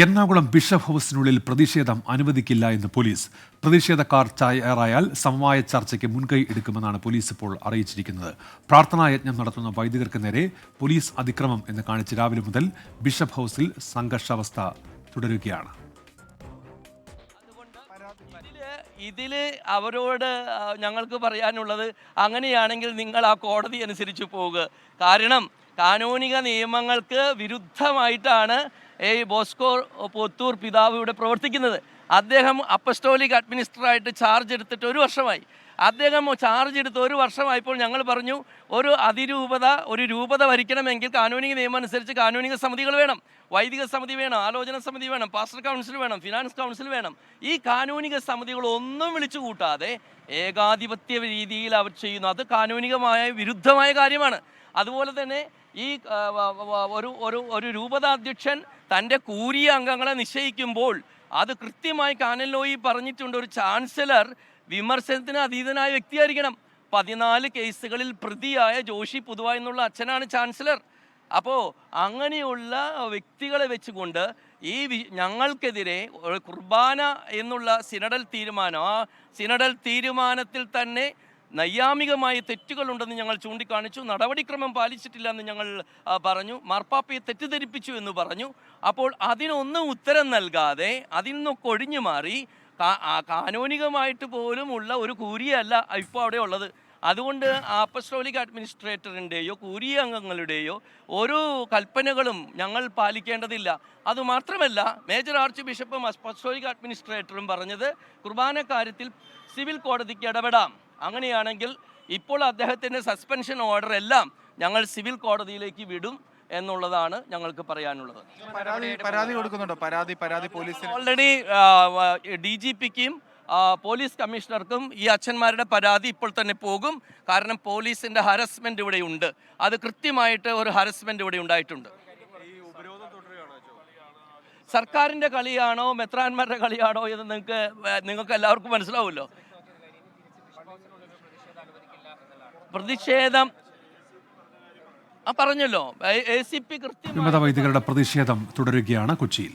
Ernakulam bishop ഹൗസിനുള്ളിൽ പ്രതിഷേധം അനുവദിക്കില്ല എന്ന് പോലീസ്. പ്രതിഷേധക്കാർ തയ്യാറായാൽ സമവായ ചർച്ചയ്ക്ക് മുൻകൈ എടുക്കുമെന്നാണ് പോലീസ് ഇപ്പോൾ അറിയിച്ചിരിക്കുന്നത്. പ്രാർത്ഥനായജ്ഞം നടത്തുന്ന വൈദികർക്ക് നേരെ പോലീസ് അതിക്രമം എന്ന് കാണിച്ച് രാവിലെ മുതൽ ബിഷപ്പ് ഹൗസിൽ സംഘർഷാവസ്ഥ തുടരുകയാണ്. ഇതില് അവരോട് ഞങ്ങൾക്ക് പറയാനുള്ളത്, അങ്ങനെയാണെങ്കിൽ നിങ്ങൾ ആ കോടതി അനുസരിച്ച് പോവുക. കാരണം കാനോനിക നിയമങ്ങൾക്ക് വിരുദ്ധമായിട്ടാണ് ബോസ്കോ പോത്തൂർ പിതാവ് ഇവിടെ പ്രവർത്തിക്കുന്നത്. അദ്ദേഹം അപ്പസ്റ്റോലിക് അഡ്മിനിസ്ട്രേറ്ററായിട്ട് ചാർജ് എടുത്തിട്ട് 1 വർഷമായി. അദ്ദേഹം ചാർജ് എടുത്ത് 1 വർഷമായപ്പോൾ ഞങ്ങൾ പറഞ്ഞു, ഒരു രൂപത ഭരിക്കണമെങ്കിൽ കാനോനിക നിയമം അനുസരിച്ച് കാനോനിക സമിതികൾ വേണം, വൈദിക സമിതി വേണം, ആലോചന സമിതി വേണം, പാസ്റ്റർ കൗൺസിൽ വേണം, ഫിനാൻസ് കൗൺസിൽ വേണം. ഈ കാനോനിക സമിതികളൊന്നും വിളിച്ചു കൂട്ടാതെ ഏകാധിപത്യ രീതിയിൽ അവർ ചെയ്യുന്നു. അത് കാനോനികമായ വിരുദ്ധമായ കാര്യമാണ്. അതുപോലെ തന്നെ ഈ ഒരു രൂപതാധ്യക്ഷൻ തൻ്റെ കൂരിയ അംഗങ്ങളെ നിശ്ചയിക്കുമ്പോൾ അത് കൃത്യമായി കാനൻ ലോയിൽ പറഞ്ഞിട്ടുണ്ട്. ഒരു ചാൻസലർ വിമർശനത്തിന് അതീതനായ വ്യക്തിയായിരിക്കണം. 14 കേസുകളിൽ പ്രതിയായ ജോഷി പുതുവായി എന്നുള്ള അച്ഛനാണ് ചാൻസലർ. അപ്പോൾ അങ്ങനെയുള്ള വ്യക്തികളെ വെച്ചുകൊണ്ട് ഞങ്ങൾക്കെതിരെ കുർബാന എന്നുള്ള സിനഡൽ തീരുമാനം, ആ സിനഡൽ തീരുമാനത്തിൽ തന്നെ നൈയാമികമായ തെറ്റുകളുണ്ടെന്ന് ഞങ്ങൾ ചൂണ്ടിക്കാണിച്ചു. നടപടിക്രമം പാലിച്ചിട്ടില്ല എന്ന് ഞങ്ങൾ പറഞ്ഞു. മാർപ്പാപ്പയെ തെറ്റിദ്ധരിപ്പിച്ചു എന്ന് പറഞ്ഞു. അപ്പോൾ അതിനൊന്നും ഉത്തരം നൽകാതെ അതിൽ നിന്നൊക്കെ ഒഴിഞ്ഞു മാറി കാനോനികമായിട്ട് പോലും ഉള്ള ഒരു കൂരിയല്ല ഇപ്പോൾ അവിടെ ഉള്ളത്. അതുകൊണ്ട് അപ്പസ്റ്റോലിക് അഡ്മിനിസ്ട്രേറ്ററിൻ്റെയോ കൂരിയ അംഗങ്ങളുടെയോ ഒരു കൽപ്പനകളും ഞങ്ങൾ പാലിക്കേണ്ടതില്ല. അതുമാത്രമല്ല, മേജർ ആർച്ച് ബിഷപ്പും അപ്പസ്റ്റോലിക് അഡ്മിനിസ്ട്രേറ്ററും പറഞ്ഞത് കുർബാന കാര്യത്തിൽ സിവിൽ കോടതിക്ക് ഇടപെടാം. അങ്ങനെയാണെങ്കിൽ ഇപ്പോൾ അദ്ദേഹത്തിൻ്റെ സസ്പെൻഷൻ ഓർഡർ എല്ലാം ഞങ്ങൾ സിവിൽ കോടതിയിലേക്ക് വിടും എന്നുള്ളതാണ് ഞങ്ങൾക്ക് പറയാനുള്ളത്. പരാതി കൊടുക്കുന്നുണ്ടോ? പരാതി പോലീസിന് ഓൾറെഡി DGPക്കും പോലീസ് കമ്മീഷണർക്കും ഈ അച്ഛന്മാരുടെ പരാതി ഇപ്പോൾ തന്നെ പോകും. കാരണം പോലീസിൻ്റെ ഹരസ്മെൻ്റ് ഇവിടെ ഉണ്ട്. അത് കൃത്യമായിട്ട് ഒരു ഹരസ്മെൻ്റ് ഇവിടെ ഉണ്ടായിട്ടുണ്ട്. സർക്കാരിൻ്റെ കളിയാണോ മെത്രാന്മാരുടെ കളിയാണോ എന്ന് നിങ്ങൾക്ക് എല്ലാവർക്കും മനസ്സിലാവുമല്ലോ. പ്രതിഷേധം പറഞ്ഞല്ലോ, ACP കൃത്യം വിമത വൈദികരുടെ പ്രതിഷേധം തുടരുകയാണ് കൊച്ചിയിൽ.